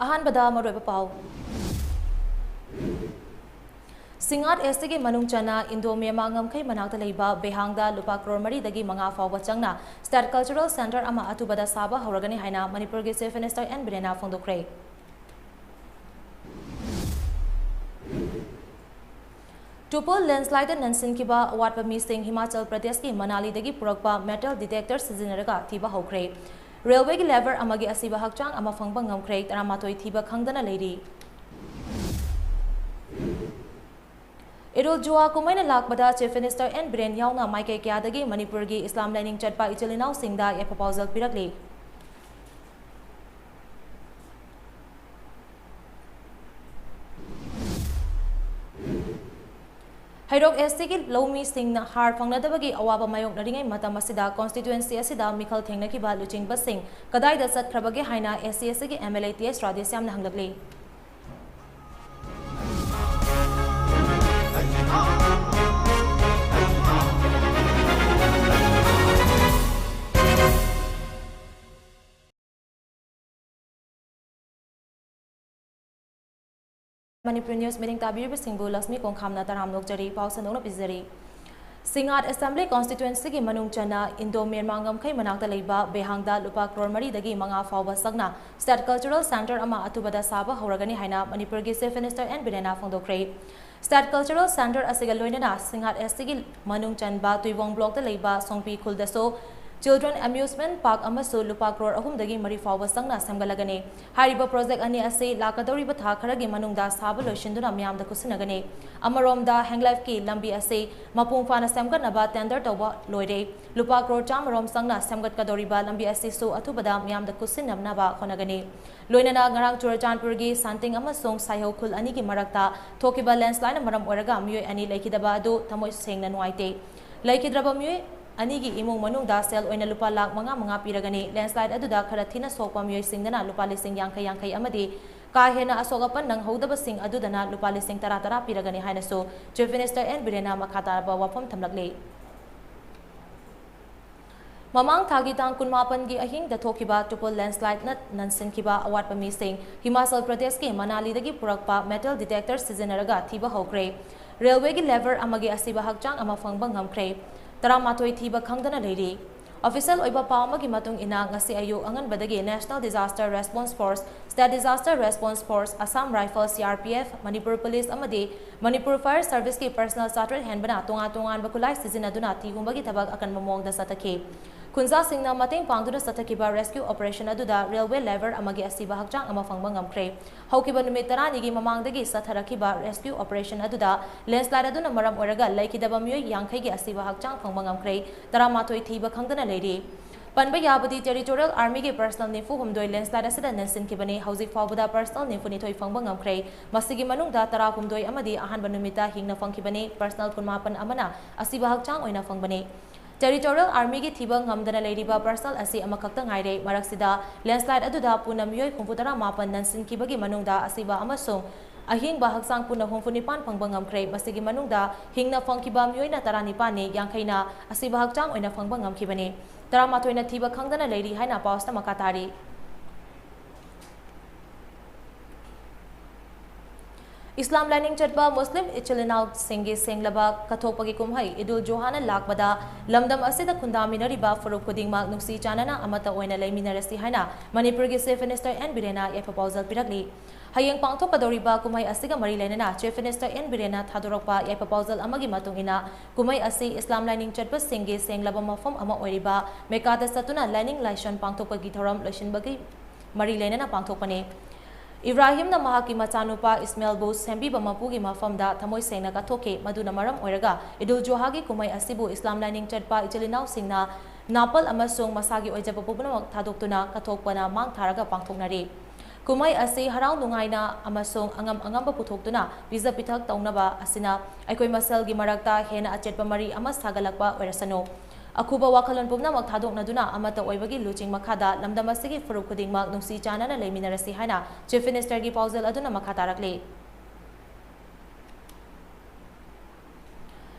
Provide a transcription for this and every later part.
अहानबदा मरोइबा पाउ सिंगाट एसटी की मनुंग चना इंडो म्यांमार ngमखै मनाक्ता लेबा बेहांगदा लुपा करोड़ मरी दगी मंगा फावबा चंगना स्टेट कल्चरल सेंटर अमा अतुबदा साबा हौरगनी हाइना मणिपुर के चीफ मिनिस्टर एन बिरेना फोंदोखरे टुपल लैंडस्लाइड नंसिनकिबा अवाटपा मीसिंग हिमाचल प्रदेश की मनाली दगी पुरकपा मेटल डिटेक्टर सिजिनरगा थीबा हौखरे रेलवे की लेबर अमगी असीबा हकचांग अमा फंगबा ngमखरे तरामातोय थीबा खंगदना लेरी इरोल जुआ कुमैना लाकबदा चीफ मिनिस्टर एन बिरेन याउना माइके क्यादगी मणिपुर की इस्लाम लाइनिंग चटपा इचलिनाउ सिंगदा ए प्रपोजल पिरकली हैरोक एसटी की लौमी सिंह हार फंगनदबगी अवाबा मायोकनरिङै मतम असिदा कॉन्स्टिट्युएंसी असिदा मिखल थेंगनखिबा लुचिंगबा सिंह कदाइदा चटखरबगे हाइना एससी की एमएलए टीएस राधेश्यामना हंगलकली मणिपुर न्यूज मीटिंग ताबीर सिंबु लक्ष्मी कोंगखामना तराम नोकजरी पाउसनों पिजरी सिंगाट असेंबली कॉन्स्टिट्युएंसी की मनुंग चना इंडो म्यांमार ngमखै मनाक्ता लेबा बेहांगदा लुपा करोड़ मरी दगी मंगा फावबा सगना स्टेट कल्चरल सेंटर अमा अतुबदा साबा हौरगनी हाइना मणिपुर की चीफ मिनिस्टर एन बिरेना फोंदोखरे स्टेट कल्चरल सेंटर असिगा लोइनना सिंगाट एसटी की मनुंग चनबा तुइवोंग ब्लॉक दा लेबा सोंगपी खुलदसो चिल्ड्रन अम्यूजमेंट पार्क अमसु लुपा करोड़ अहुमदगी मरी फावबा संगना सेमगलगनी हारिबा प्रोजेक्ट अनि असे लाकदौरिबा था खरगी मनुंगदा साबा लोइसिंदुना म्यामदा कुसिनगनी अमरोमदा हैंगलाइफ की लंबी असे मपुंग फाना सेमगनबा टेंडर तौबा लोइरे लुपा करोड़ चामरोम संगना सेमगतकदौरिबा लंबी असे सु अथुबदा म्यामदा कुसिनबनबा खोनगनी लोइनना ngarang चुरचानपुरगी सांतिंग अमसुंग साइहौ खुल अनि की मरक्ता थोकिबा लैंडस्लाइड मरम ओरगा म्योय अनि लेखिदबा अदु थमोय सेंगना नुआइते लेखिद्रबा म्योय अनिगी इमुंग मनुंगदा सेल ओइना लुपा लाख मंगा पिरगनी लैंडस्लाइड अदुदा खरा थिना सोकपा म्योय सिंगदना लुपा लिसिंग यांखै यांखै अमदी का हेना असोगपन नंगहौदबा सिंग अदुदना लुपा लिसिंग तरा तरा पिरगनी हाइनसो चीफ मिनिस्टर एन बिरेना मखातारबा वाफम थमलकले ममांग थागी तांग कुनमापन की अहिंग दथोखिबा टुपल लैंडस्लाइड नंसिनखिबा अवाटपा मीसिंग हिमाचल प्रदेश के मनाली दगी पुरकपा मेटल डिटेक्टर सिजिनरगा थीबा हौखरे रेलवे की लेबर अमगी असीबा हकचांग अमा फंगबा ngमखरे तरामातोय थीबा खंगदना लेरी ऑफिशियल ओइबा पावमगी मतुंग इना ngasi ayu anganbadagi national disaster response force state disaster response force Assam rifle CRPF Manipur police अमदी मणिपुर फायर सर्विस की पर्सनल चार्टर हेनबना तोंगा तोंगान बकुलाई सिजिनदुना थीगुंबगी थबक अकन मोंगदा सतखि खुंजा सिंगना मतेंग पांगदुना सतखिबा रेस्क्यू ऑपरेशन अदुदा रेलवे लेबर अमगी असीबा हकचांग अमा फंगबा ngमखरे हौकिबा नुमित तरानिगी ममांगदगी सथरखिबा रेस्क्यू ऑपरेशन अदुदा लैंडस्लाइड अदुना मरम ओरगा लैखिदबा म्योय यांखैगी असीबा हकचांग फंगबा ngमखरे तरामाथोय थीबा खंगदना लेरी पनबा याबदी टेरिटोरियल आर्मी के पर्सनल निफु हुमदोय लैंडस्लाइड असिदा नंसिनखिबनी हौजिक फावबदा पर्सनल निफु निथोय फंगबा ngमखरे मसिगी मनुंगदा तरा हुमदोय अमदी अहानबा नुमिता हिंगना फंगखिबनी पर्सनल कुनमापन अमना असीबा हकचांग ओइना फंगबनी टेरिटोरियल आर्मी की थीबा ngमदना लेरिबा पर्सनल असी अमखक्ता ngaire मरक्सिदा लैंडस्लाइड अदुदा पुना म्योय हुमफुतरा मापन नंसिनखिबगी मनुंगदा असीबा अमसों अहिंगबा हकचांग पुना हुमफुनिपान फंगबा ngमखरे मसिगी मनुंगदा हिंगना फंगखिबा म्योयना तरानिपानी यांखैना असीबा हकचांग ओइना फंगबा ngमखिबनी तरामाथोयना थीबा खंगदना लेरी हाइना पाउसना मकातारी इस्लाम लाइनिंग चटपा मुस्लिम इचलिनाउ सिंगी सेंगलबा कथोपगी कुमहै इदुल जोहाना लाकबदा लमदम असिदा खुंदामिनरिबा फुरुक खुदिंगमा नुक्सी चानना अमता ओइना लेमिनरसी हाइना मणिपुर के चीफ मिनिस्टर एन बिरेना ए प्रपोजल पिरकली हयेंग पांगथोकदौरिबा कुमहै असिगा मरी लेनना चीफ मिनिस्टर एन बिरेना थादोरकपा ए प्रपोजल अमगी मतुंगिना कुमहै असि इस्लाम लाइनिंग चटपा सिंगी सेंगलबा मफम अमा ओइरिबा मेकादा सतुना लाइनिंग लाइसन पांगथोकपगी थौरम लोइसिनबगी मरी लेनना पांगथोकपने इब्राहिम न महाकी मचानुपा इस्माइल बु सेंबीबा मपुगी मफमदा थमोय सेंगना कथोके मदुना मरम ओइरगा इदुल जोहागी कुमई असिबु इस्लाम लाइनिंग चटपा इचलिनाउ सिंगना नापल अमसोंग मसागी ओइजबा पुबनमक थादोक्तुना कथोकपना मांग थारगा पांगथोकनारी कुमई असि हराउ नुंगाइना अमसोंग अंगम अंगम पुथोक्तुना विजा पिथक तौनबा असिना अखोय मसलगी मरक्ता हेना अचेटपा मरी अमा सागलकपा ओइरसनो अखुबा वाखलन पुबनमक थादोकनदुना अमता ओइबगी लुचिंग मखादा लमदम असिगी फुरुक खुदिंगमक नुंसी चानना लेमिनरसी हाइना चीफ मिनिस्टर की पाउजल अदुना मखा तारकले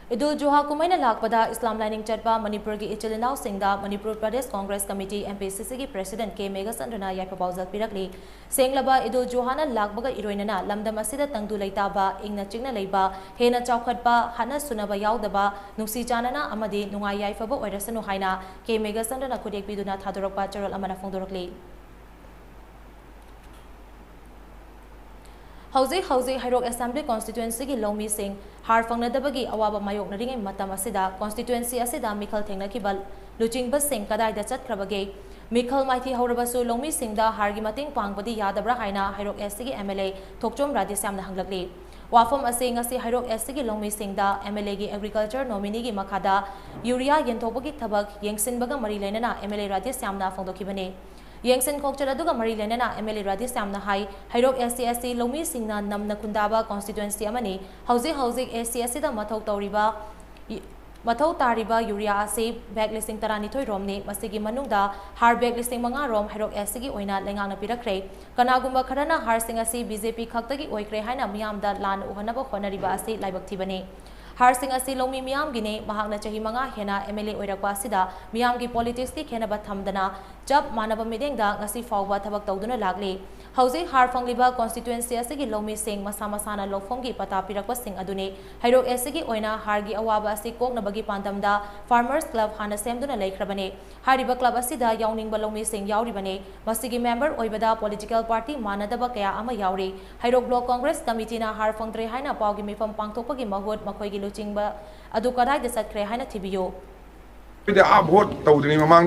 Idul Juha kumaina lakpada Islam lining chatpa Manipur ki ichilinau singda Manipur Pradesh Congress Committee MPCC ki President K Megasandana yai proposal pirakli senglaba Idul Juhana lakbaga iroinana lamdam asida tangdu leitaba ingna chingna leiba hena chaukhatpa hana sunaba yaudaba nusi chanana amadi nungai yai faba oirasanu haina K Megasandana khudek piduna thadorakpa charol amana phongdorakli Hauzi Hairok Assembly Constituency ki Lomi Singh har fangnadabagi awaba mayok na ringai matam asida constituency asida Mikhal Thengnakibal Luchingba Singh kadai da chatkrabage Mikhal Maithi Haurabasu Lomi Singh da hargi mating pangbadi yadabra haina Hairok SC ki MLA Thokchom Radhisamna hanglakli Wafam ase ngasi Hairok SC ki Lomi Singh da MLA ki Agriculture nominee ki makhada urea yentobagi thabak yengsinbaga mari lainana MLA Radhisamna phongdokibane Yengsen Kokchar aduga mari lenana MLA Radhisamna hai Hairok SC Lomi Singhna namna kundaba constituency amani hauzik SC da mathau tariba urea ase bag listing taranithoi romni masigi manungda har bag listing manga rom Hairok SC gi oina lengangna pirakre kanagumba kharana har sing ase BJP khaktagi oikre haina miyamda lan uhanaba khonariba ase laibak thibane har sing ase Lomi miyam gine mahakna chahi manga hena MLA oirakwa sida miyam gi politics ki khenaba thamdana jab manaba midengda ngasi fawba thabak tawduna lagle hauzi har fangliba constituency asigi Lomi Singh masana lofom gi pata pirakwa sing adune Hairok SC oina hargi awaba ase koknabagi pandamda farmers club hana semduna leikrabane hariba club asida yawningba Lomi Singh yauribane masigi member oibada political party manadaba kaya ama yauri Hairok block congress committee na har fangdre haina pawgi mifam pangthokpagi mahut makhoi gi luchingba adu kadai de satkre haina thibiyo ide a vote tawdini mamang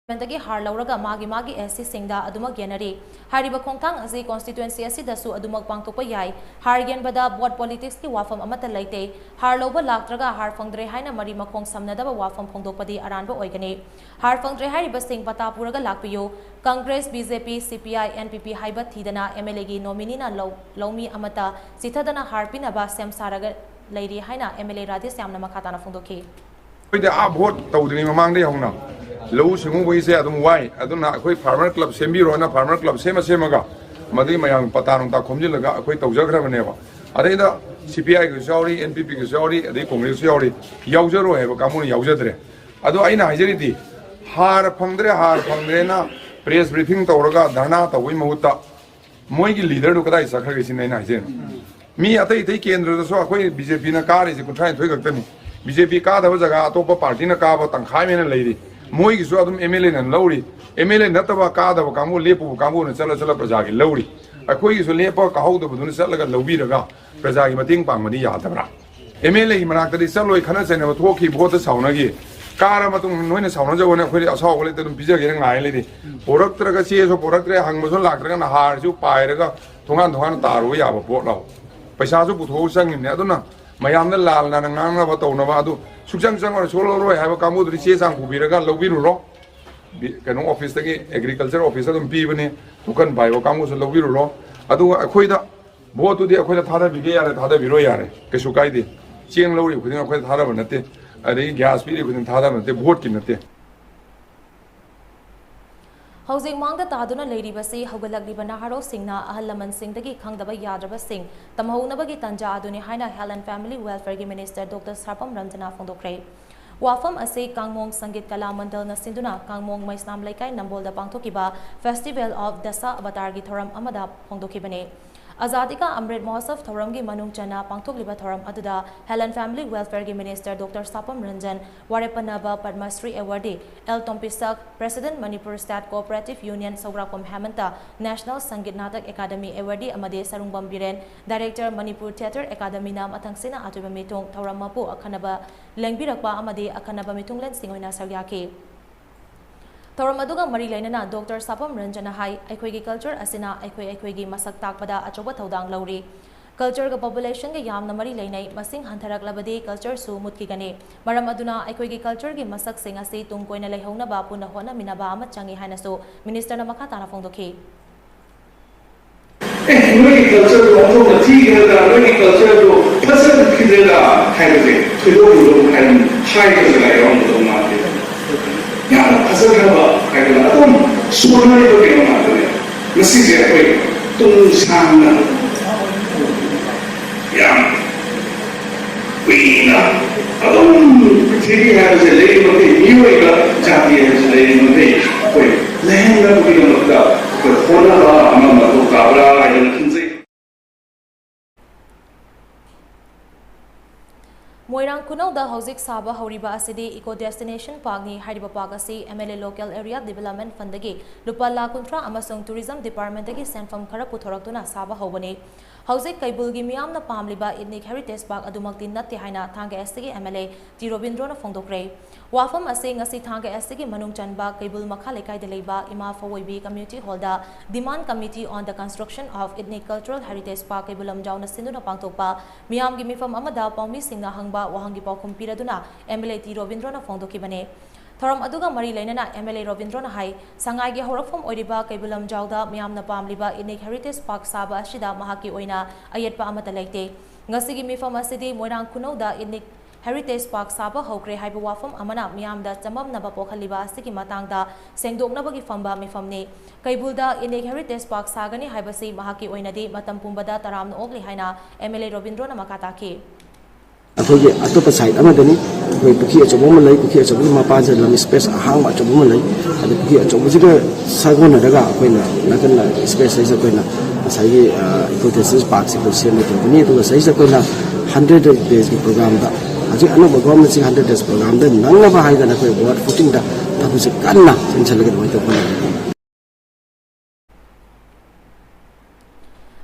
Mentagi har lauraga magi SC Singda adumak genari hariba khongthang ase constituency asidasu adumak pangtokpa yai har genbada board politics ki wafam amata laite har loba laktraga har fangdre haina mari makhong samnadaba wafam phongdokpadi aranba oigane har fangdre hariba Singh patapuraga lakpiyo Congress BJP CPI NPP haiba thidana MLA gi nominee na Lomi amata sithadana harpina ba sem saraga leiri haina MLA Radhisamna makhatana phongdokhi ide a vote tawdini mamang de hongna Low Singu Wise Adam Wai, Aduna, Farmer Club, Sembirona, Farmer Club, Semaga, Madi Mayang Patan, Takomjilaga, Tauzagra Neva. Areda, CPI Gusori, NPP Gusori, the Congress Yori, Yauzero have a Kamun Yauzadre. Ado Aina Hajariti, Har Pandrena, press briefing Tauraga, Dana, Wimuta, Moigi leader to Kadai Sakris in Nigeria. Me, I take in the so BJP in a car is a try to take a BJP car was a top party in a car, but Haim lady. Moi gisu adum MLA and Lowry, MLA nataba kada kamu lepu kamu sala prajagi Lowry. Akoi gisu lepa kahau the budun salaga Lobiraga, Prajagi Mating Pamadi Yatabra. MLA Manakari Salo Kanas and Toki bought the Saunagi. Karamatum when a Saunaja when I saw let them pizza getting my lady. Poraktraga sees of Porakra Hangmason Lakra and Harju Pyraga, Tongan Taruya, Portlaw. Pasazo put whole sang in Naduna. Mayam Lal Nananga Vatonavadu, Suksang or Solo have a Kamu Riches and Kubiraga, Lobiru, Cano office, agriculture officer and Pivani, who can buy Okamus and Lobiru, Adu Aquida, both to the Aquila Tara Vigaya and Tada Viroyare, Kesukaidi, Chien Lori within Aquila Taravanate, and the gas spirit within Tadam, the boat in the Housing Mangda Taduna Lady Basi, Hogalagriba Naharo Singna, Ahalaman Singh, the Kangdaba Yadraba Singh, Tamahunabagi Tanja Aduni Haina Helen Family Welfare Minister Dr. Sarpam Ramjana Fondokre. Wafam Ase Kangmong Sangit Kalamandal na Sinduna, Kangmong Maisnam Laikai Nambolda Pangtokiba, Festival of Dasa Avatargi Thoram Amada Pongdokibane. Azadika Amrit Mohotsav Thoramgi Manung Chana Pangtogliba Thoram Aduda Helen Family Welfare Minister Dr. Sapam Ranjan Warepanaba Padma Shri Awardee L Tompisak President Manipur State Cooperative Union Sograkom Hamanta National Sangit Natak Academy Awardee Amade Sarungbam Biren Director Manipur Theatre Academy Nam Atangsina Atuba Mitong Thoram Mapu Akanaba Lengbirakpa Amade Akanaba Mitong Len Singoina Saryake Toramaduga Mari Lainana Dr. Sapam Ranjana Hai Equigi Culture Asina Equigi Masak Takpada Achoba Todang Lauri Culture ga population ga yamna mari lainai masing hantarak labade culture su mutkigane maramaduna Equigi culture gi masak sing ase tungkoina leihona ba puna hona minaba ama changi haina so minister na makata na phongdokhi culture do onto ti ga culture do person kidela haibase khido do hain chai ga la yong do ma ya asal hai ga atom suona do ke ma do masi je koi tung sang na ya wina 하이브제 레이먼의 미워이가 자기 하이브제 레이먼의 거의 레행가 우리가 먹다 그 호나가 아마 맞고 가브라 이런 힘세 Moirang Kunauda Hauzik Saba Hauriba Asidi Eco Destination Parkni Hariba Park asi MLA Local Area Development Fundagi Lupa Lakuntra Amasung Tourism Department dagi Senfam Khara Puthoraktuna Saba Haubani Hauzik Kaibulgi Miyamna Pamliba Ethnic Heritage Park Adumakti Natti Haina Thanga Estigi MLA T Robindrona Fongdokre Wafam asi ngasi Thanga Estigi Manung Chanba Kaibul Makha Lekai Deleba Ima Fawoibi Community Hall da Demand Committee on the Construction of Ethnic Cultural Heritage Park Kaibulam Jauna Sinduna Pangtokpa Miyamgi Mifam Amada Pawmi Singna Hangba Wahangi Paukum Piraduna MLA T Robindrona Fongdokibane Thoram Aduga Mari Lainana MLA Robindrona Hai Sangai gi Horafam Oiriba Kaibulam Jauda Miyamna Pamliba Ethnic Heritage Park Saba Ashida Mahaki Oina Ayetpa Amata Leite Ngasigi Mifam Asidi Moirang Kunauda Ethnic Heritage Park Saba Hokre Haiba Wafam Amana Miyamda Chamamnaba Pokhaliba Asigi Matangda Sengdoknabagi Famba Mifamni Kaibulda Ethnic Heritage Park Sagani Haibasi Mahaki Oinadi Matam Pumbada Taramna Ogli Haina MLA Robindrona Makataki अखोगे अतोप side अमदनी कोई पुखी अचबो म लई पुखी अचबो मपा जे lump space अहांग अचबो म लई अदे पुखी अचबो जिगा सागोन दगा कोइना नकन स्पेस साइज कोइना साइगे इको टेसिस पार्क से को सेम तो नि तो साइज कोइना 100 डेज की प्रोग्राम दा अजि अनु गवर्नमेंट से 100 डेज प्रोग्राम दा नंगना बा हाइदा कोइ बोर्ड फुटिंग दा तबु से कन्ना सेंचलगे होय तो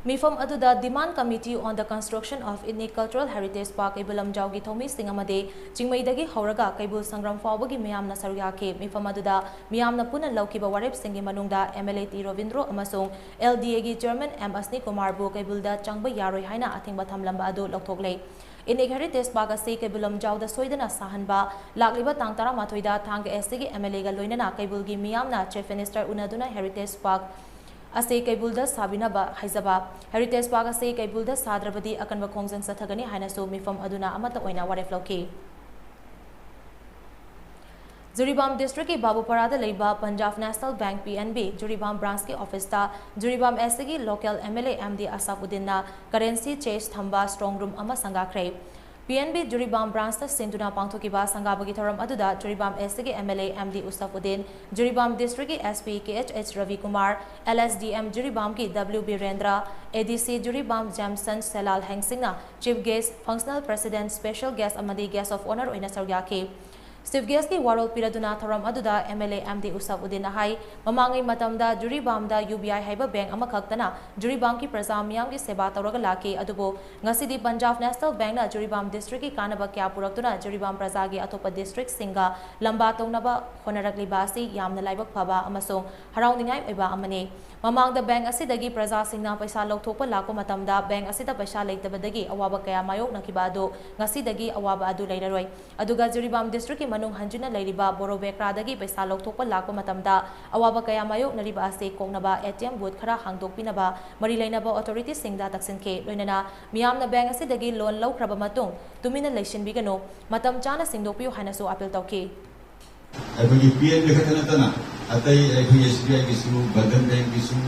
Mifam Aduda Demand Committee on the Construction of Ethnic Cultural Heritage Park Kaibulam Jaugi Thomi Singamade Chingmaidagi Hauraga Kaibul Sangram Fawagi Miyamna Saryake Mifam Aduda Miyamna Puna Laukiba Warep Singi Manungda MLA T Rovindro Amasung LDA gi Chairman M Asni Kumar Bu Kaibulda Changba Yaroi Haina Athingba Thamlamba Adu Loktoklei Ethnic Heritage Park asi Kaibulam Jauda Soidana Sahanba Lakliba Tangtara Mathoida Thang SG MLA ga Loinana Kaibulgi Miyamna Chief Minister Unaduna Heritage Park Ase Kaibulda Sabinaba Haizaba Heritage Park ase Kaibulda Sadrabadi Akanba Khongjang Sathagani Hainasu Mifam Aduna Amata Oina Warefloki Juribam District ki Babuparada Leiba Punjab National Bank PNB Juribam Branch ki Office ta Juribam SG Local MLA MD Asafuddin na Currency Change Thamba Strong Room Ama Sangakre PNB Juribam Branch ta Sinduna Pangthokiba Sangabagi Thoram Aduda Juribam SG MLA MD Usafuddin Juribam District ki SP KHH Ravi Kumar LSDM Juribam ki WB Rendra ADC Juribam Jamson Selal Hengsingna Chief Guest Functional President Special Guest Amadi Guest of Honor Oina Sargyake Steve Guest ki Warol Piraduna Thoram Aduda MLA MD Usafuddin hai Mamangai Matamda Juribam da UBI haiba bank amakaktana Juribam ki Praja miyam ki seba tawraga laki adubo ngasidi Punjab National Bank na Juribam District ki kanaba kya puraktuna Juribam Praja gi atopa district singa lamba tawnaba honaragliba asi yamna laibak phaba amasung haraundingai oiba amane Mamangda bank asidagi Praja singna paisa lokthokpa lakpa matamda bank asida paisa leitabadagi awaba kaya mayok nakiba adu ngasidagi awaba adu leiraroi aduga Juribam District ki Manung Hanjuna Lairiba Boro Bekradagi Paisa Lokthokpa Lakpa Matamda Awaba Kaya Mayok Nariba Ase Kongnaba ATM booth khara hangdokpinaba Mari Lainaba authorities singda taksinke Loinana Miyamna Bank asidagi loan lawkraba matung tumina leisinbigano matam chana singdokpiu hainasu appeal tawki अभी PN लिखा था ना तना अतः अभी SBI की सुनो बंधन बैंक की सुनो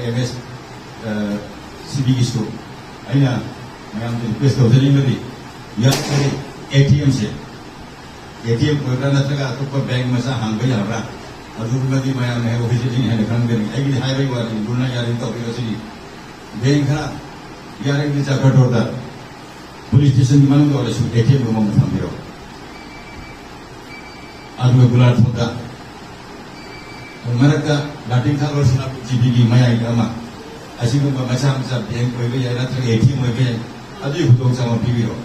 एमएस सीबी की सुनो आइना मैं हम रिक्वेस्ट करते हैं मेरी यार करें एटीएम से एटीएम कोई ना चला तो कोई बैंक में सा हांग गया रहा अधूर नदी में मैं ऑफिस नहीं है निकाल देंगे ऐसी हाईवे वाली बुलना यार इन तो भी वैसे बैंक है यार एक दिन चक्कर होता पुलिस स्टेशन की मालूम तो वाले शूट एटीएम को मत समझो आज मैं बुलाट होता मेरा का लाटिंग था और सुना जीबी की माया इधर माँ ऐसी को मचा मचा बैंक कोई भी यार तो एटीएम में भी अभी हुआ sama pibiro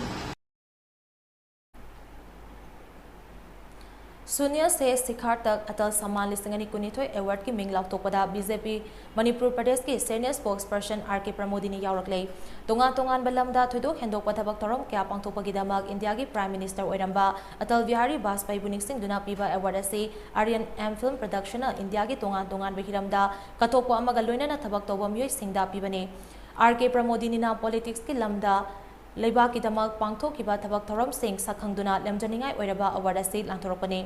Sunya se Sikhar tak atal saman listingani kunithoi award ki minglaw tokpada BJP Manipur Pradesh ki senior spokesperson RK Pramodini yawraklei tongan balamda thoidok hendok pathabak torom kya pangthokpagi damak India ki Prime Minister oiramba Atal Bihari Vajpayee buning sing duna piba award ase Aryan M Film Production na India ki tongan behiramda kathokpa amaga loinana thabak tawba miyoi singda pibane RK Pramodini na politics ki lamda leibakidamag pangthokkiba thabak thoramsing sakhangduna lemjaningai oiraba award asi lanthorokpani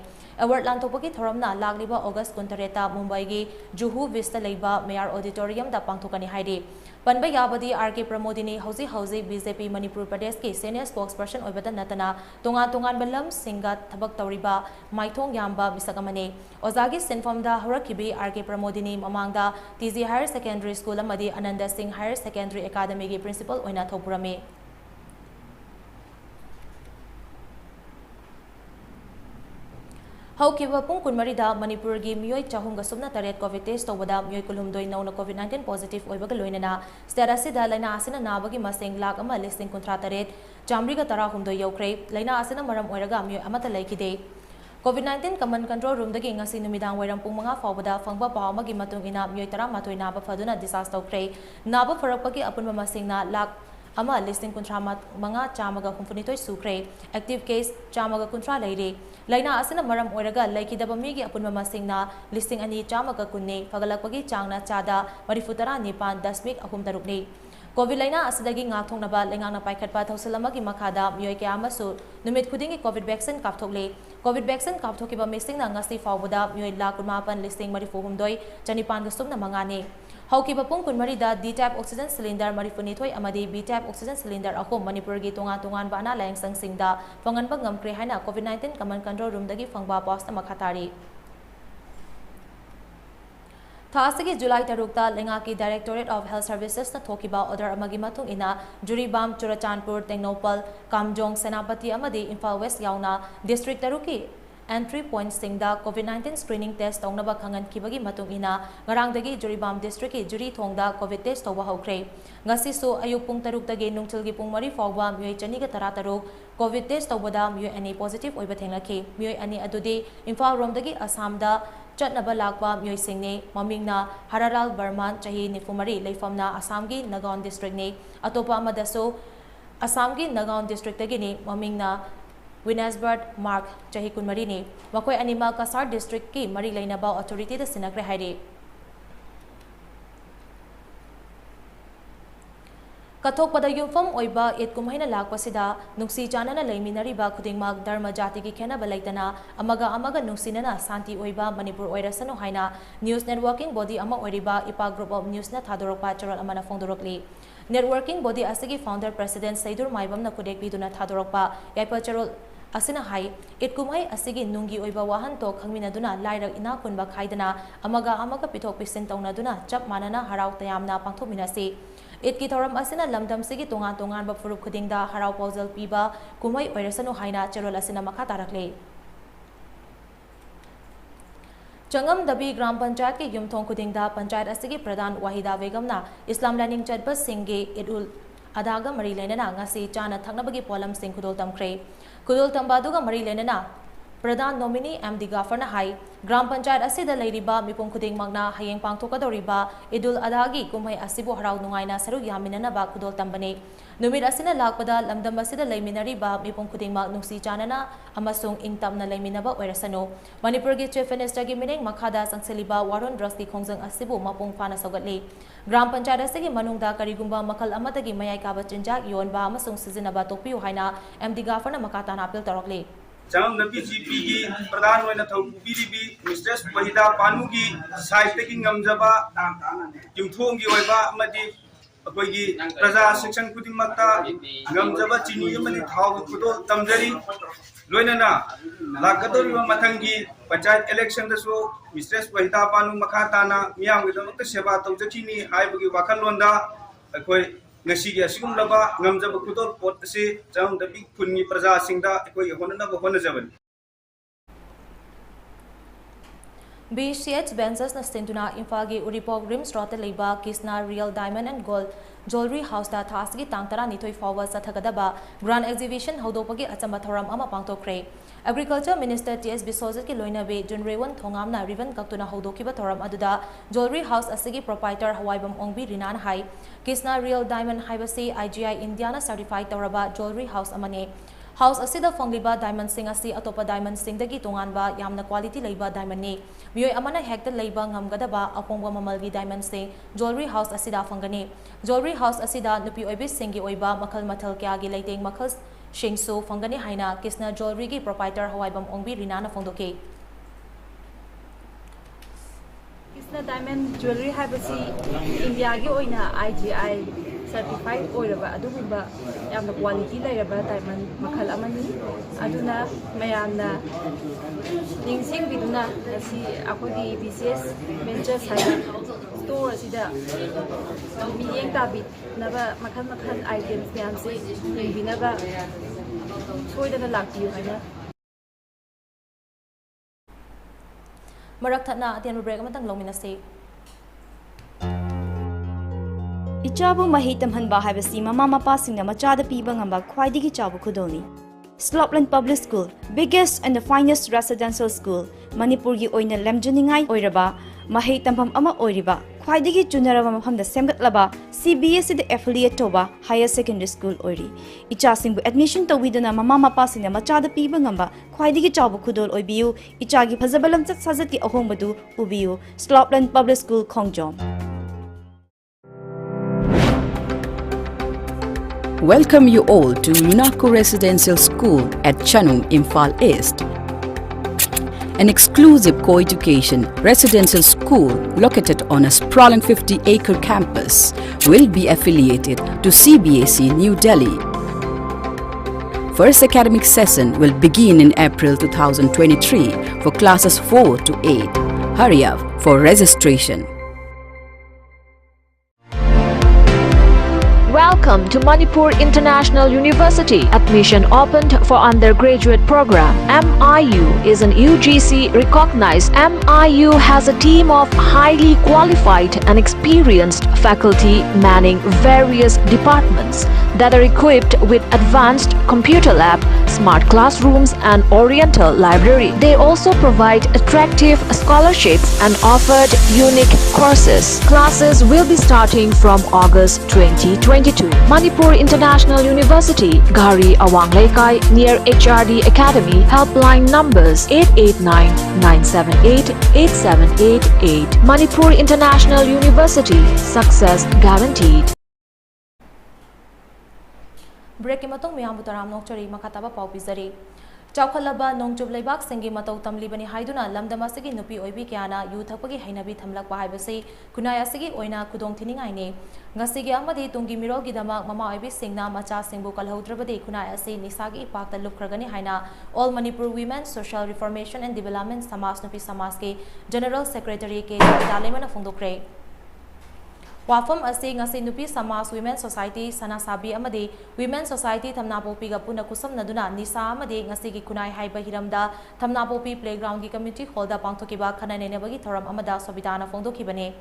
award lanthopagi thoramna lagliba August 28 ta Mumbai gi Juhu Vista leiba Mayor Auditorium da pangthokani haidi panba yabadi RK Pramodini hauzi BJP Manipur Pradesh ki senior spokesperson oibada natana tongan balam singa thabak tawriba maithong yamba bisagamani ozagi sinfamda horakibi RK Pramodini mamangda TZ Higher Secondary School amadi Ananda Singh Higher Secondary Academy gi principal oina thopurami Haukiba pung kunmarida Manipur gi miyoi chahunga sumna taret COVID test tawada miyoi kulhumdoi nauna COVID-19 positive oibaga loinana state asida laina asina nabagi masing lak ama listing kontra taret jamriga tara humdoi yaukre laina asina maram oiraga miyoi amata laikide COVID-19 command control room dagi ngasi numidang wairam pung mga fawbada fangba pawma gi matung ina miyoi tara matoi naba faduna disaster kre naba farakpagi apunba masing na lak ama listing kontra mga chamaga humfunitoi sukre active case chamaga kontra laire laina asina maram oiraga laikidaba migi apunma masingna listing ani chamaga kunne pagalakpagi changna chada marifutara nipan dasmik ahum tarukni COVID laina asidagi ngakthongnaba lengangna paikhatpa thausalamagi makhada miyoi kya amasu numit khudingi COVID vaccine kapthokle COVID vaccine kapthokiba misingna ngasi fawbada miyoi lakunmapan listing marifuhumdoi chanipan gasumna mangani Haukiba pung kunmarida D-type oxygen cylinder marifunithoi amadi B-type oxygen cylinder ahom Manipur gi tongan bana layang sangsingda panganba ngamkre haina COVID-19 command control room dagi fangba post makhatari Thasagi July tarukta lengaki Directorate of Health Services na thokiba order amagi matung ina Juribam Churachandpur Tengnopal Kamjong Senapati amadi Imphal West yauna district taruki entry point singda COVID-19 screening test tawnaba khangan kibagi matung ina ngarangdagi Juribam district ki juri thongda COVID test tawba hokre ngasi su ayuk pung taruk dagi nungchilgi pung mari fawba miyoi chaniga tarataruk COVID test tawbada miyoi ani positive oiba thenglaki miyoi ani adudi Imphal romdagi Assamda chatnaba lakpa miyoi singni mamingna Hararal Barman chahi nifumari leifamna Assamgi Nagaon district ni atopa amadasu Assamgi Nagaon district dagi ni mamingna Winasbert Mark chahi kunmari ni makoi anima Kasar district ki mari lainaba authority da sinakre hairi Kathokpada yumfam oiba it kumhaina lakpasida nungsi chanana leiminariba khudingmak dharma jati ki khenaba laitana amaga nungsinana santi oiba Manipur oirasano haina news networking body ama oiriba ipa group of news na thadorokpa charal amana fongdorokli networking body asigi founder president Saidur Maibam na kudek biduna thadorokpa yaipa charal asina hai it kumhai asigi nungi oiba wahan to khangminaduna lairak ina kunba khaidana amaga pithok pisin tawnaduna chap manana harau tayamna pangthokminasi Itki thoram asina lamdam sigi tongan ba furup khudingda harau pausal piba kumai oirasanu haina charol asina makha tarakle Changam dabi gram panchayat ki yumthong khudingda panchayat asigi pradhan Wahida Begumna Islam learning chatba singge idul adaga mari lenana ngasi chana thaknabagi polam sing khudol tambaduga mari lenana Pradhan nominee MD Gaffarna hai Gram Panchayat asida leiriba mipum khuding magna hayeng pangthokadoriba Idul Adha-gi kumhai asibu harau nungaina saruk yaminanaba khudol tambani numit asina lakpada lamdam asida leiminariba mipum khuding mag nungsi chanana amasung ingtamna leiminaba oirasano Manipur gi Chief Minister gi mining makhada sangseliba Warun Drugs ki khongjang asibu mapung phana saugatli Gram Panchayat asigi manungda karigumba makhal amadagi mayai kaba chinjak yonba amasung sizinaba tokpiu haina MD Gaffarna makatana appeal tarokli Jam Nabi GP ki Pradhan Wena Thau PDB Mistress Wahida Panu ki side taking Ngamjaba Yumthong ki Waiba Amadi Akoigi Praja Section Kuting Makta Ngamjaba Chini Amadi Thau Kudo Tamjari Loinana Lakadori Matangi Panchayat election daso Mistress Wahida Panu Makatana Miyang Widamakta Seba Tawjakini Haibugi Wakalonda Akoi Ngasigi asigumlaba ngamjaba kudol pot ase jam dabi kunni praja singda ekoi honana honajaban BCH Benzas na stentuna Imphagi Uripog Rims Rote Leiba Kisna Real Diamond and Gold Jewelry House da Thasgi Tangtara Nitoi Forward Sathagadaba Grand Exhibition Haudopagi Achamba Thoram Ama Pangtokre Agriculture Minister T.S. Bisozat ki Loinabe Junrewan Thongamna Rivan Kaktuna Haudokiba Thoram Aduda Jewelry House asigi proprietor Hawaibam Ongbi Rinan Hai Kisna Real Diamond Haibasi IGI Indiana Certified Tauraba Jewelry House Amane House asida fongliba diamond sing asi atopa diamond sing dagi tonganba yamna quality leiba diamond ni mioi amana hekta leiba ngamgadaba apongwa mamalgi diamond sing jewelry house asida fangani jewelry house asida nupi oibi singi oiba makhal mathal kya gi leiteng makhal shingsu fangani haina Kisna jewelry gi proprietor hawaibam ongbi Rina na fongdoke Kisna diamond jewelry habasi India gi oina IGI certified oiraba adugumba yamna quality lairaba diamond makhal amani aduna mayamna ningsing biduna asi akogi BCS ventures hai store asida miyeng tabit naba makhal items myam se yinginaba soidana lakpiu haina marak thatna atian break amatang longminase Ichabu mahi tamhanba haibasi mama mapa singna machada piba ngamba khwaidigi chabu khudoni. Slopland Public School, biggest and the finest residential school, Manipur gi oina lemjuningai oiraba, mahi tamham ama oiriba, khwaidigi junaraba mafamda semgatlaba, CBSE the affiliate toba higher secondary school oiri. Icha singbu admission tawiduna mama mapa singna machada piba ngamba khwaidigi chabu khudol oibiu, ichagi phazabalam chat sajati ahombadu ubiu, Slopland Public School KONGKHAM. Welcome you all to Lunako Residential School at Chanung, Imphal East. An exclusive co-education residential school located on a sprawling 50-acre campus will be affiliated to CBSE New Delhi. First academic session will begin in April 2023 for classes 4 to 8. Hurry up for registration. Welcome to Manipur International University. Admission opened for undergraduate program. MIU is an UGC recognized. MIU has a team of highly qualified and experienced faculty manning various departments that are equipped with advanced computer lab, smart classrooms and oriental library. They also provide attractive scholarships and offered unique courses. Classes will be starting from August 2022. Manipur International University, Gari Awang Laikai, near HRD Academy. Helpline numbers 889-978-8788. Manipur International University, success guaranteed. Break matong miyambu taram nokchari makataba pau pizari. Chaukalaba nongchub leibak singi matau tamlibani haiduna lamdamasigi nupi oibi kyana yu thakpagi hainabi thamlakpa haibase kunaya sigi oina kudong thiningaine ngasigi amadi tungi mirol gidama mama oibi singna macha singbu kalhaudrabadi kunaya se nisagi ipakta lupkragani haina All Manipur Women Social Reformation and Development Samas nupi samas ke General Secretary ke dalemana fungdokre Wafam asi ngasi nupi samas Women Society sana sabi amadi Women Society thamnapopi ga puna kusam naduna nisa amadi ngasi gi kunai haiba hiramda thamnapopi playground gi community hall da pangthokiba khanane bagi thoram amada sobidana fongdokibane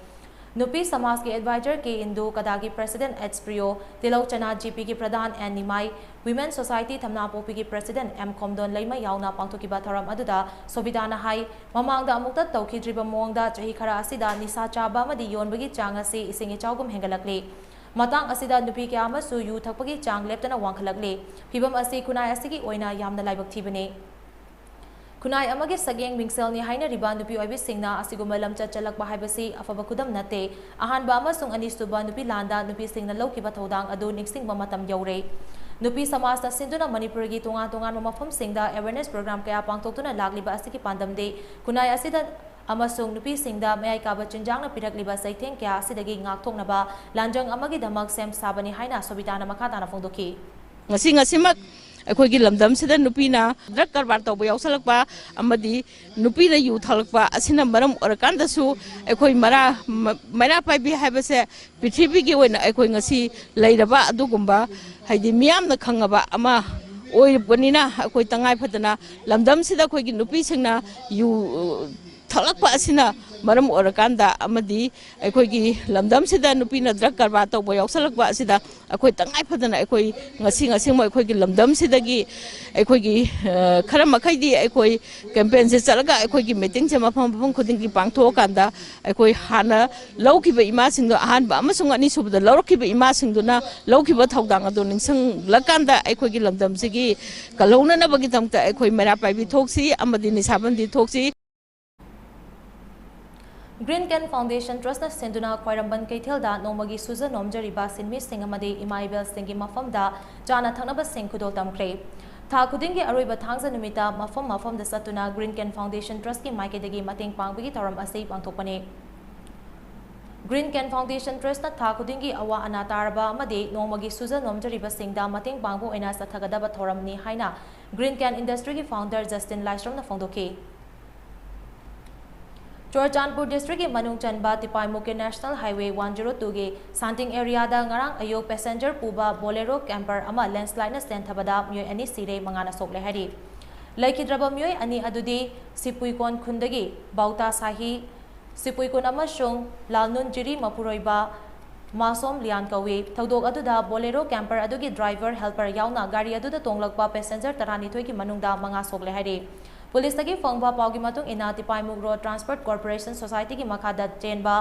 Nupi Samas के adviser के इंदो कदागी president H प्रियो तिलौ चना GP के प्रधान N निमाई women society थमनापोपी के president M कोमदोन lemma यावना पांगथोकिबा थरम अदुदा सोबिदाना high ममांगदा अमुक्ता तौखिद्रिबा मोंगदा चही खरा असिदा निसा चाबा मदि योनबगी चांग असे इसिंगे चाउगुम हेंगलकले मतंग असिदा नुपी के आमसु यू थकपगी चांग लेप्तना वांखलकले फिबम असे खुनाय असिगी ओइना यामना लाइबक थिबने खुनाय अमगे सगेंग मिंगसेल नि हाइना रिबा नुपी ओइबि सिंगना असिगुम लमचा चलकबा हाइबसि अफबा खुदम नते अहानबा अमसुंग अनिसुबा नुपी लांदा नुपी सिंगना लौकिबा थौदांग अदु निक्सिंगबा मतम यौरे नुपी समाज सिंधुना मणिपुर की तोंगा तोंगा मफम सिंगदा अवेयरनेस प्रोग्राम कया पांगतोक्तुना लागलिबा असिगी पांदमदे खुनाय असिदा अमसुंग नुपी सिंगदा मयाई काबा चिंजांगना पिरकलिबा सैथेंग कया असिदगी ngakthoknaba lanjang amagi damak sem sabani haina sobitana makhatana fongdoki ngasi ngasimak अखोगी लमदम से नुपीना ड्रग कारबार तब यावसलकपा अमदी नुपीना यू थलकपा असिना मरम ओरकांदसु अखोई मरा पाइबी हाइबसे पृथ्वीगी ओइना अखोई ngasi लेरबा अदुगुंबा हाइदि मियामना खंगबा अमा ओइबनिना अखोई तंगाई फदना लमदम सिदा अखोगी नुपी सिंगना यू थलक असना मरम ओरकांदा अमदी अखोगी लमदम सिदा नुपीना ड्रग करबा तौबा यावसलकबा असिदा अखोई तंगाई फदना अखोई ngasi ngasi mo अखोगी लमदम सिदगी अखोगी खरा मखैदी अखोई कैंपेन से चलगा अखोगी मीटिंग से मफम मफम खुदिंगी पांगथो कांदा अखोई हाना लौखिबा इमा सिंगदो अहानबा अमसुंग अनि सुबदा लौरखिबा इमा सिंगदुना लौखिबा थौदांग अदो निंसंग लकांदा अखोगी लमदम सिगी कलौननबगी तमता अखोई मेरा पाइबी थोक्सी अमदी निसाबंदी थोक्सी Green Can Foundation Trust na senduna Khwairamban Keithelda nomagi suza nomjariba sinmi sing amadi imaibel singi mafamda jana thangnaba sing khudol tamkhre tha khudingi aroiba thangza numita mafam da satuna Green Can Foundation Trust ki maikidagi mating pangbagi tauram asei pangthokpane Green Can Foundation Trust na tha khudingi awa ana taraba amadi nomagi suza nomjariba singda mating pangbu ena sathagadaba thoramni haina Green Can Industry ki founder Justin Lystrom na phongdoke Churachandpur District ki Manung Chanba Tipai Muke National Highway 102 ge Santing area da ngarang ayo passenger puba bolero camper ama landslide na stand thabada myoy ani sire mangana soklai hari laikhidraba myoy ani adudi Sipuikon khundagi Bauta Sahi Sipuikon amashung Lalnun Jiri Mapuroiba Masom Lian Kawe thodok aduda bolero camper adugi driver helper yauna gari aduda tonglakpa passenger tarani thoi ki manungda manga soklai hari Police tagi fangba paugi matung ina Tipaimuk Road Transport Corporation Society ki makhada chenba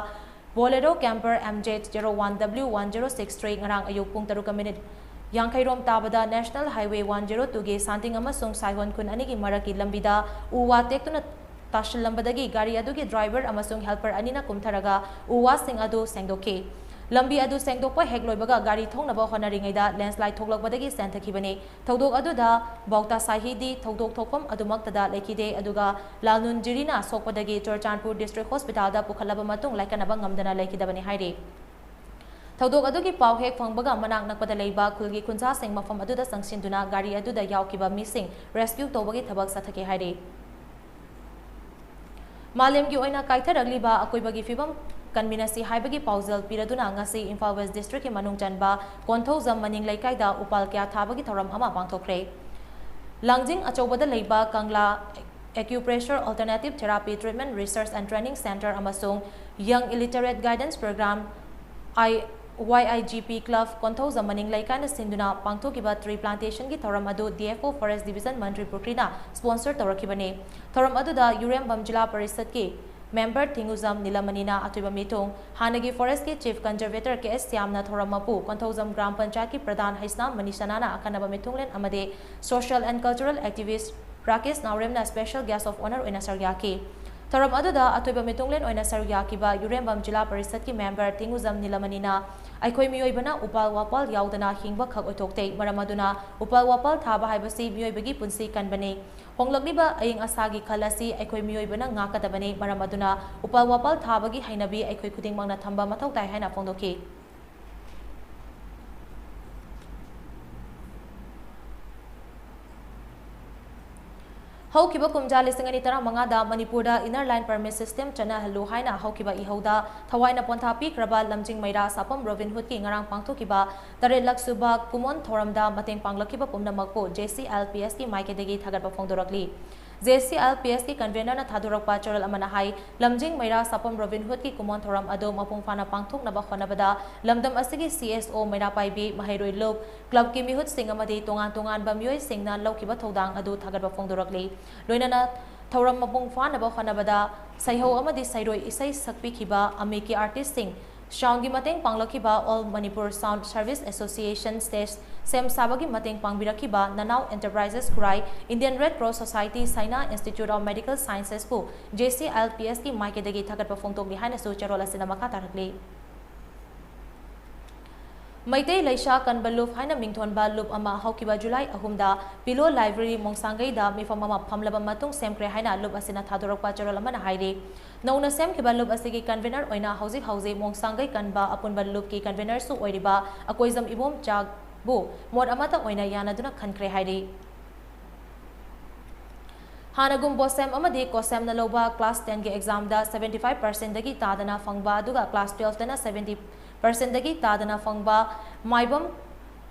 Bolero camper MJ01W1063 ngarang ayuk pung 3 minute Yangkhairom tabada National Highway 102 ge Santing amasung Saihon kun ani ki maraki lambida uwa tektuna tashil lambadagi gari adugi driver amasung helper anina kumtharaga uwa sing adu sengdoke Lambi adu sengdokpa hekloibaga gari thongnaba honaringaida landslide thoklakbadagi senthakibane thodok aduda Bauta Sahidi thodok thokpam adumaktada lekide aduga Lalnun Jirina sokpadagi Churachandpur District Hospital da pukhalaba matung laikanaba ngamdana laikidabani haire thodok adugi pau hek phangbaga manak nakpada leiba khulgi khunsa seng mafam aduda sangsinduna gari aduda yaukiba missing rescue tobagi thabak sathake haire Malemgi oina kaitharagliba akoibagi fibam Kanminasi haibagi pauzal piraduna ngasi Imphal West District ki Manung Chanba Konthauzam maning laikai da upal kya thabagi thoram ama pangthokre Langjing achobada leiba Kangla Acupressure Alternative Therapy Treatment Research and Training Center amasung Young Illiterate Guidance Program YIGP Club Konthauzam maning laikai na sinduna pangthokiba tree plantation ki thoram adu DFO Forest Division Mantri Pukrina sponsor tawrakibane thoram adu da Urembam Jila Parishad ki Member Thinguzam Nilamanina Atuba Mitong, Hanagi Forest ki Chief Conservator KS Siamna Thoramapu, Konthauzam Gram Panchayat ki Pradhan Haisna Manishanana Akanaba Mitunglen Amade, Social and Cultural Activist Rakesh Nauremna Special Guest of Honor Oina Saryaki. Thoram aduda Atuba Mitunglen Oina Saryaki ba Urembam Jila Parishad ki Member Thinguzam Nilamanina, Aikoi Mioibana Upal Wapal Yaudana Hingba Khak Otokte, Maramaduna, Upal Wapal Thaba Haibasi Mioibagi Punsi Kanbane. Honglagniba aying asagi khalasi aikoi mioibana ngakadabani maramaduna upal wapal thabagi hainabi aikoi khuding mangna thamba mathau tai haina phongdoki Haukiba kumja lisingani tara mangada Manipurda inner line permit system chana halu haina haukiba ihauda thawaina ponthapi kraba lamjing maira sapam Robin Hood ki ngarang pangthokiba tare laksuba kumon thoramda mateng panglakiba pumnamakpo JCLPS ki maikedegi thagarba phongdorakli JCLPS ki convener na thadurakpa choral amana hai lamjing maira sapam Robin Hood ki kumon thoram ado mapung fana pangthoknaba khonabada lamdam asigi CSO maira paibi mahairoi lok club ki mihut singamadi tongan bamyoi singna laukiba thodang adu thagarba phongdorakli Loinana Thoram Mapung Fanaba Hanabada, Saiho Amadi Sairoi Isai Sakpikiba, Amiki artist sing, Shaungi Mateng Panglakiba, All Manipur Sound Service Association Stage, Sem Sabagi Mateng Pangbirakiba, Nanau Enterprises Kurai, Indian Red Cross Society, Saina Institute of Medical Sciences Pu, JCLPS ki Maikedegi Thagat Pafongtok behind a Socharola Sinamaka Tarakli. Maitei Laisha Kanbaluf Haina Mingthon Balup Ama Haukiba July Ahumda Pilo Library Mongsangai da Mifamama Pamlaba Matung Semkre Haina Lup Asina Thadorakpa Chorolamana Haire Nauna Sem Kibalup Asigi Convener Oina Hausi Hausi Mongsangai Kanba Apun Balup ki Convener Su Oiriba Akoizam Ibom Chag Bu Mod Amata Oina Yana Duna Kankre Haire Hanagum Bosem Amadi Kosem Naloba Class 10 ge exam da 75% dagi tadana fangba aduga Class 12 dana 70% dagi tadana fangba Maibam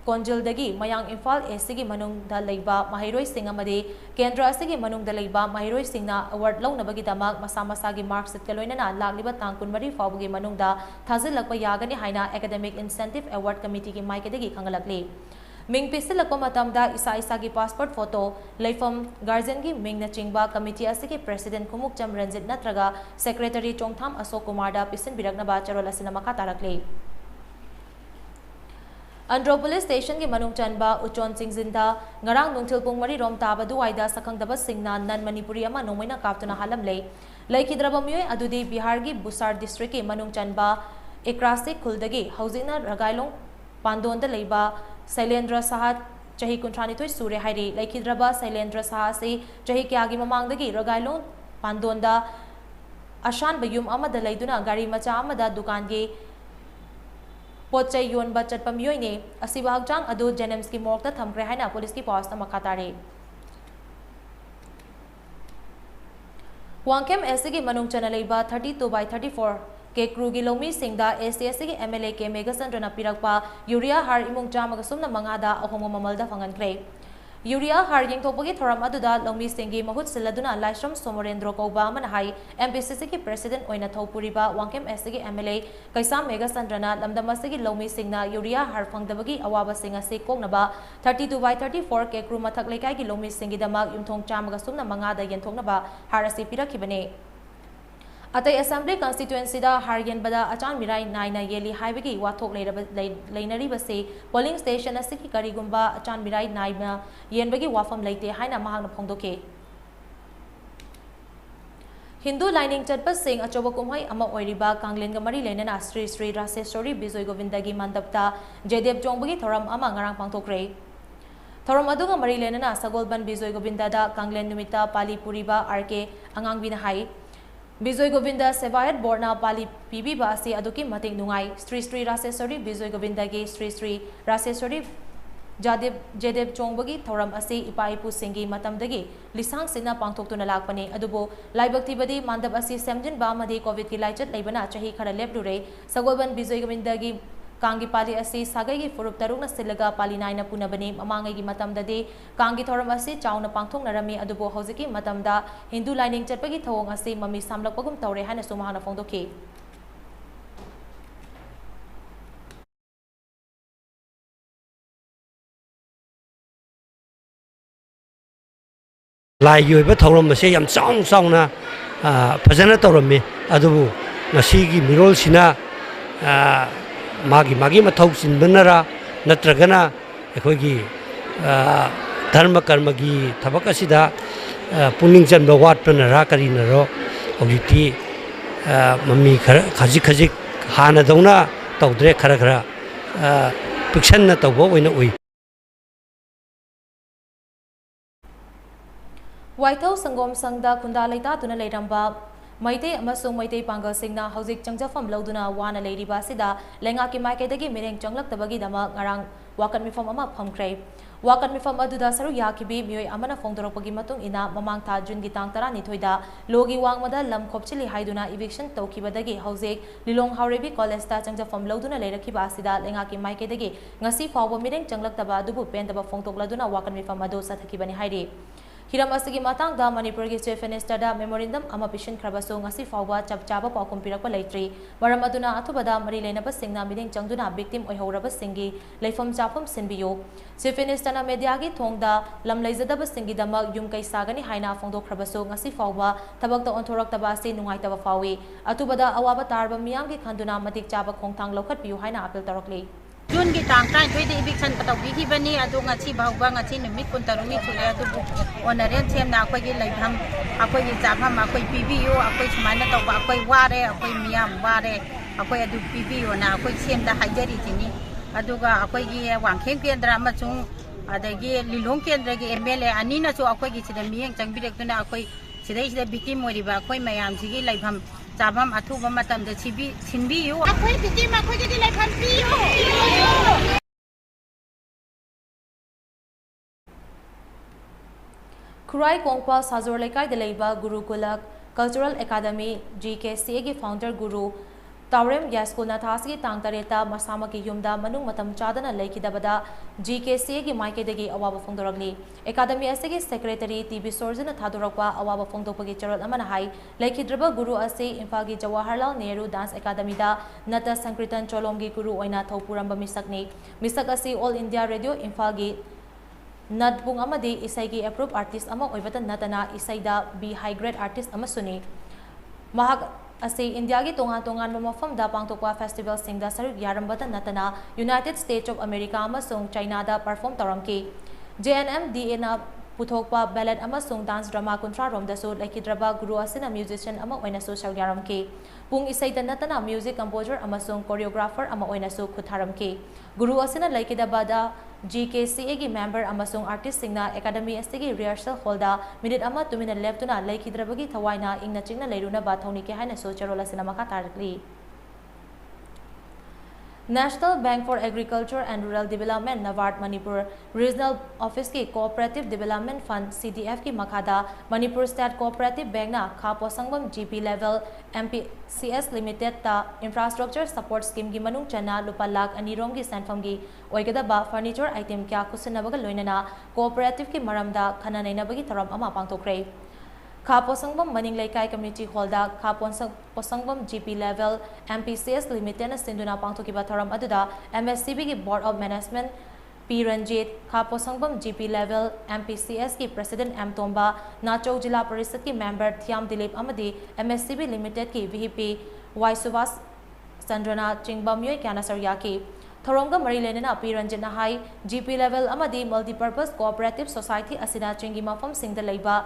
Konjildagi mayang Imphal Eastigi manungda leiba mahiroi sing amadi Kendra asigi manungda leiba mahiroi singna award launabagidamag masa-masagi marks at kaloinana lagliba tang kunmari fawbagi manungda thazilakpa yagani haina Academic Incentive Award Committee ki maikadagi khangalakli. Ming pisilakpa matamda isa-isagi passport photo leifam guardian gi ming na chingba committee asigi President Kumukcham Ranjit natraga Secretary Chongtham Asok Kumar da pisin biraknaba charol asina makha tarakli. Andropolis Station ki manung chanba Uchon Singzinda ngarang nungthil pung mari rom taba duwaida sakhangdaba singna nan Manipuri ama nongmaina kaptuna halam lei laikhidraba miyoi adudi Bihar gi Busar district ki manung chanba Ekrasi Khuldagi hauzina Ragailong Pandonda leiba Sailendra Sahat chahi kuntrani thoi sure hairi laikhidraba Sailendra Saha se chahi kyagi mamangdagi Ragailong Pandonda Ashan bayum amada leiduna gari macha amada dukan gi Pochai yon ba chatpa miyoi ne asiba hakjang adu Jenems ki morta thamkre haina police ki post ma khatare Wangkem SC ki manung chana leiba 32/34 ke crew gi lomi singda SC ki MLA ke Megasandra pirakpa urea har imung chama ga sumna mangada ahom mamalda fangan kre Urea har yengthokpagi thoram aduda lomi singi mahut siladuna Laishram Somorendra Kauba manahai MPCC ki president oina thopuriba Wangkem SC ki MLA Kaisam Megasandrana lamdamasigi lomi singna urea har phangdabagi awaba singa se koknaba 32/34 ke crew mathak lekai ki lomi singi damak yumthong chamaga sumna mangada yenthoknaba harasi pirakhibane Atai Assembly constituency da Hargen bada achan mirai naina yeli haibagi wathok leinari base polling station asiki karigumba achan mirai naina yenbagi wafam leite haina mahangna phongdoke Hindu lining chatpa sing achoba kumhai ama oiriba Kanglen ga mari lenana Sri Sri Raseshwari Bijoy Govindagi mandapta Jedep Jongbagi thoram ama ngarang pangthokre Thoram aduga mari lenana Sagolban Bijoy Govinda da Kanglen numita Pali Puriba RK angangbina hai Bijoy Govinda Sevayat Borna Pali PB Basi Aduki Mating Nungai Sri Sri Raseshwari Bijoy Govinda Gi Sri Sri Raseshwari Jedep Chongbagi Thoram Asi Ipaipu Singi Matamdagi Lisang Sina Pangthoktuna Lakpani Adubo Laibak Tibadi Mandap Asi Semjin Bamadi Covid ki Laichat Laibana Chahi Khara Lepdure Sagolban Bijoy Govinda Gi Kangi Pali Asi Sagai gi Furup Tarukna Silaga Pali Naina Punabani Mamangai gi Matamdadi Kangi Thoram Asi Chauna Pangthoknarami Adubo Hoziki Matamda Hindu lining chatpagi thawong asi mami samlakpagum tawre hana sumahana phongdoki Lai yoiba thawram ase yam chaung chaungna phajana tawrami adubu ngasigi mirol sina magi mathau sinbanara natragana ekhoigi dharma karma gi thabak asida puning janba watpanara karinaro hojiti mami khajik hana dawna tawdre khara pikshanna tawba oina oi Waithau Sangom Sangda Kunda Leita Tuna Leiramba Maite amasung Maite Pangal Singna Hauzik Changjafam Lauduna Wana Leiriba Sida Lenga ki Maikadagi Mireng Changlaktabagi Dama Ngarang Wakan Mifam Ama Phamkre Wakan Mifam Aduda Saru Yakibi Mioi Amana Phongdoropagi Matung Ina Mamang Tha Jun gi Tang 12 Logi Wangmada Lam Khopchili Haiduna Eviction Tawkibadagi Hauzik Lilong Haurebi College ta Changjafam Lauduna Leirakhiba Sida Lenga ki Maikadagi Ngasi Fawba Mireng Changlaktaba Adubu Pendaba Phongtokladuna Wakan Mifam Adu Sathakibani Hairi Hiram asigi matang da Manipuri ki Chief Minister da memorandum ama pishin khrabaso ngasi fawba chapchaba paukum pirakpa leitri maram aduna athubada mari lenaba singna miding changduna victim oihoraba singi leifam chapam sinbiyo Chief Minister na media gi thongda lam leizadaba singi dama yum kai sagani haina phongdo khrabaso ngasi fawba thabak ta onthorak taba se nungai taba fawi atubada awaba tarba miyam gi khanduna matik chaba khongthang lokhat piu haina appeal tarakli Jun ki tang tai thoi de eviction patawbi ki bani adu ngachi bawba ngachi numit kuntaruni thule adu onaren them na akoi gi laitham akoi gi chapam akoi PBU akoi sumana tawba akoi ware akoi miyam ware akoi adu PBU na akoi sem da haijari tini aduga akoi gi wangkhem kendra amachung adagi lilong kendra gi MLA anina chu akoi gi chida miyeng changbirek tuna akoi sida victim moriba akoi mayam sigi laitham Sabam atuba matam da sinbiyu. Ako'y victim, ako'y gidi laifan piyo. Kurai Kongpa Sajor Lekai de Leiba Guru Kulak Cultural Academy GKCA ki founder Guru Taurem Yaskuna Taski Tang Tareta Masamaki Yumda Manung Matam Chadana Lekidabada GKC gi Maikidagi Awaba Fondoragni Academy Asegi Secretary TB Sorzana Tadurapa Awaba Fondopagi Charot Amanahai Lekidraba Guru Ase Infagi Jawaharlal Nehru Dance Academy da Nata Sankritan Cholomgi Guru Oina Thopuramba Misakni Misakasi All India Radio Infagi Nadbung Amadi Isaigi Approved Artist Ama Oibatan Natana Isaida B High Grade Artist Amasuni Mahag Asi India gi tongan mafam da pangtokwa festival singda saruk yarambata natana United States of America amasung China da perform taramki JNM DA na puthokpa ballad amasung dance drama kuntra rom da so laikidraba guru asina musician ama oina so saruk yaramki pung isai da natana music composer amasung choreographer ama oina so khutharamki guru asina laikidaba da GKCA gi member amasung artist singna academy asigi rehearsal hall da minute ama tumina leptuna laikidrabagi thawaina ingna chingna leiruna ba thoni ke haina so charola sina maka tarli National Bank for Agriculture and Rural Development NABARD Manipur Regional Office की Cooperative Development Fund CDF की मखादा Manipur State Cooperative Bank ना खापो संगम GP Level MPCS Limited ता Infrastructure Support Scheme की मनुंग चना लुपा लाख अनिरोम की सेंफम की ओइगदा बा फर्नीचर आइटम क्या कुसनबग लोइनना कोऑपरेटिव की मरमदा खना नैनबगी थरम अमा पांगथोक्रे Kaposangvam Maning Laikai Community Holda Kaposangvam GP Level MPCS Limited Sinduna Pangtokiba Tharam Aduda MSCB ki Board of Management P Ranjit Kaposangvam GP Level MPCS ki President M Tomba Nachok Jila Parisad ki Member Thiam Dilip Amadi MSCB Limited ki VP Y Subhas Sandrana Chingbamyoy Kyanasarya Thoronga Marilena P Ranjit Nahai GP Level Amadi Multipurpose Cooperative Society Asida Chingi Mafam Singda Leiba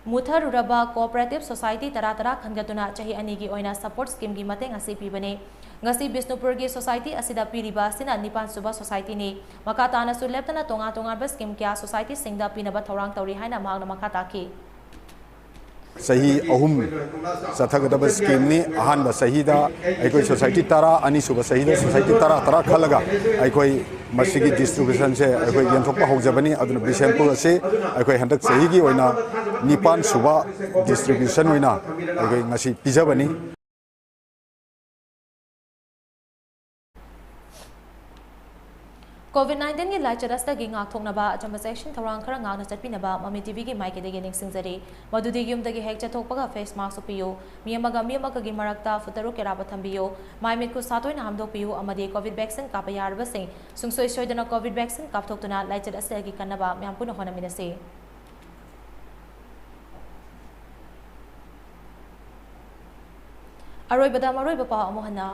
Muthar Raba Cooperative Society Taratara Khangatuna Chahi Anigi Oina Support Scheme gi mateng asi pibane ngasi Bisnupur gi Society asida piriba sina Nipan Suba Society ni makatana su leptana tonga ba scheme kya society singda pinaba thorang tauri haina magna makata ki सही अहुम सथगदब scheme ने अहान सही society तरा अनि सुब सही society तरा तरा खलगा मसीगी distribution से यंथोप हौजबनी अदुन बिसेंपुर से हंदक सही की निपान सुब डिस्ट्रीब्यूशन पिजबनी COVID-19 की लाइचरस्ता की ngakthoknaba achamba section thorang khara ngakna chatpinaba Mami TV की माइके दगे ningsingzari madudi yumdagi hek chathokpaga face mask upiyo miyamaga gi marakta futaru keraba thambiyo maimit ku satoina hamdokpiyo amadi COVID vaccine kapa yarba sing sungsoi soidana COVID vaccine kapthoktuna laicharasta gi kannaba myampuna honaminase aroibada maroiba pa amohana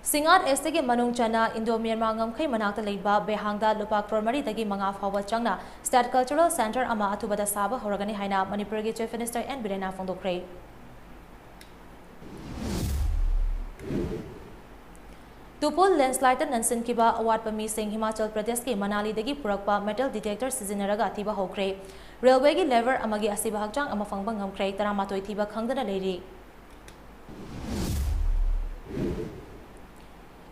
Singat este ke manung chana Indo Myanmar ngamkhai manakta leiba behangda lupa crore mari dagi manga fawa changna State Cultural Center ama atubada saba horagani haina Manipur gi Chief Minister N Birena Fondokre Tupul landslide nansin kiba award pami sing Himachal Pradesh ki Manali dagi purakpa metal detector sizinaraga thiba hokre railway gi lever amagi asiba hakchang ama fangbang ngamkhre taramatoi thiba khangdana leiri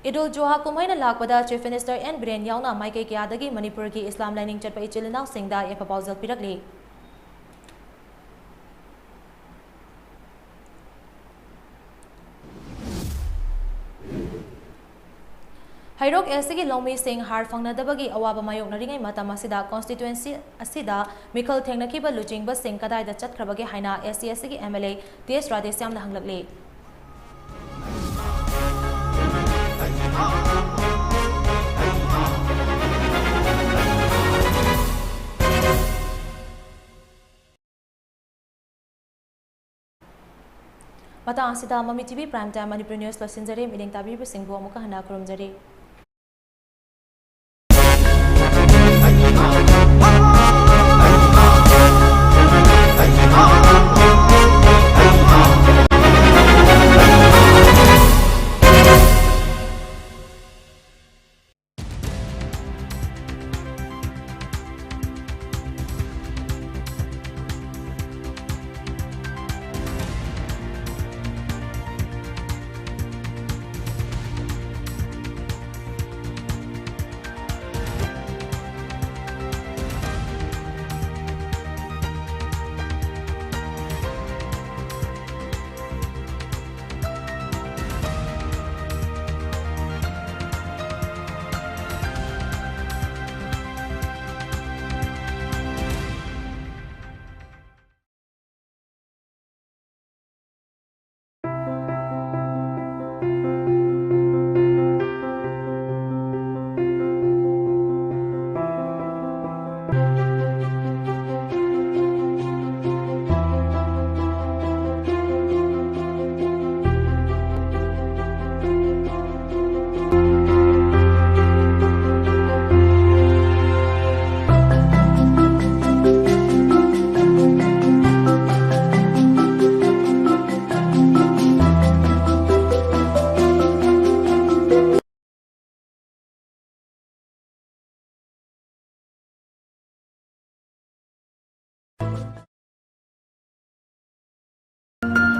Idul Joha Kumaina Lakpada Chief Minister N Biren Yauna Maike Kyadagi Manipur ki Islam Lining Chatpa Ichilinaw Singda ya proposal pirakli Hairok Esigi Lomi Singh Har Fangnadabagi Awaba Mayok Naringai Matam Asida constituency Asida Mikal Thengnakiba Lujingba Singh Kadai da Chatkrabagi Haina SCSigi MLA TS Radhesyam da hanglakli Matang asida Mami TV Prime Time Manipur News Lasinjare Miling Tabi Singbo Amuka Hana Kurumjare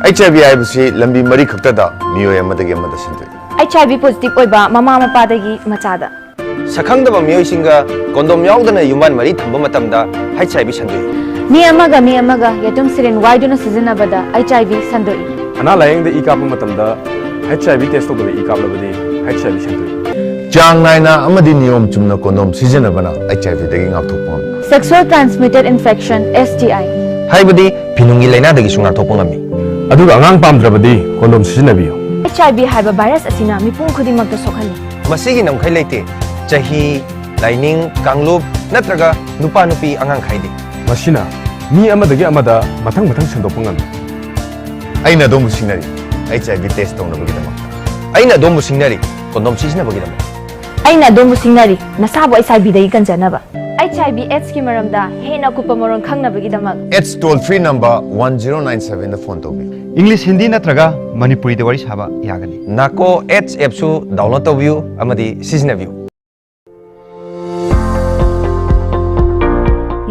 HIV हाइबसी लंबी मरी खक्तदा मियोय अमदगी अमद सिंदुई HIV positive oiba mama mapadagi machada सखंगदबा मियोयसिंगा condom यावदना युमान मरी थंबा मतमदा HIV संदुई mi amaga yatum siren waiduna sizinabada HIV sandoi ana layeng de ikap matamda HIV test tobada ikap labadi HIV sandui चांग नाइना अमदी नियम Chumna condom सिजनबना HIV दगी ngakthokpam sexual transmitted infection STI हाइबदी फिनुंगी लेना दगी Sunga थोपंगमी aduga angang pamdrabadi kondom siznabiyo HIV haiba virus asina mipung khudimakta sokhali मसीगी नमखै लेते चाही lining कांगलुप नत्रगा नुपा नुपी अंगांग खाइदे masina mi amadagi amada mathang sendopang ngam aina domu sinari HIV test tongna bagidama aina domu sinari kondom sisna bagidama aina domu sinari nasabu HIV dai kanjanaba HIV AIDS ki maramda hena kupamorong khangnabagi damak AIDS toll free number 1097 the phone tobi English Hindi natraga Manipuri de wari saba yagani nako AIDS app su download tobiu amadi sisna view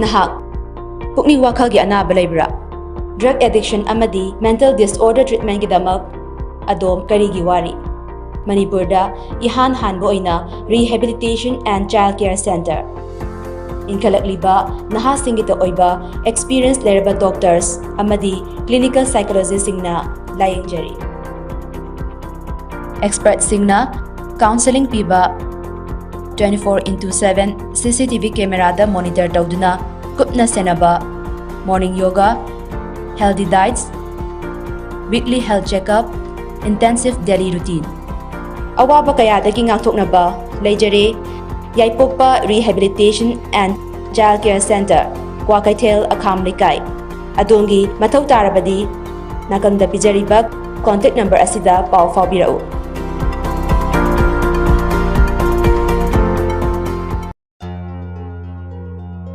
nahak pukning wakal gi anaba leibra drug addiction amadi mental disorder treatment gi damak adom kari gi wari Manipur da ihan hanbo oina rehabilitation and child care center Inkalakliba naha singita oiba experienced leraba doctors amadi clinical psychologists singna layingjari expert singna counseling piba 24/7 CCTV camera da monitor tawduna kupna senaba morning yoga healthy diets weekly health checkup intensive daily routine awaba kaya dagi ngakthoknaba leijare Yaipokpa Rehabilitation and Child Care Center, Kwakaitel Akham Likai. Adongi Mathau Tarabadi, Nakanda Pijaribak, contact number Asida Pau Fabirau.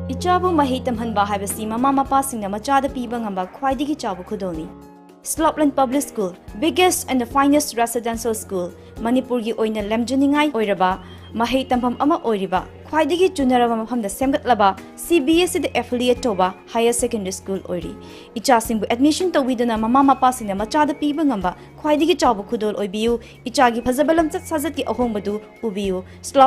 Ichabu Mahitam Hanba Habasi, Mama passing the Machada Pibangamba, Quidigi Chabu Kudoni. Slopland Public School, biggest and the finest residential school, Manipuri Oina Lemjaningai Oiraba, Mahei Tampam Ama Oiriba, Quidigi Junarava Maham the Semgat Laba, CBS the affiliate Toba, Higher Secondary School Oiri. Ichasim admission to Widana Mama passing the Machada Pibangamba, Quidigi Chabu Kudol Oibiu, Ichagi Pazabalam Sazaki Ahombadu, Ubiu,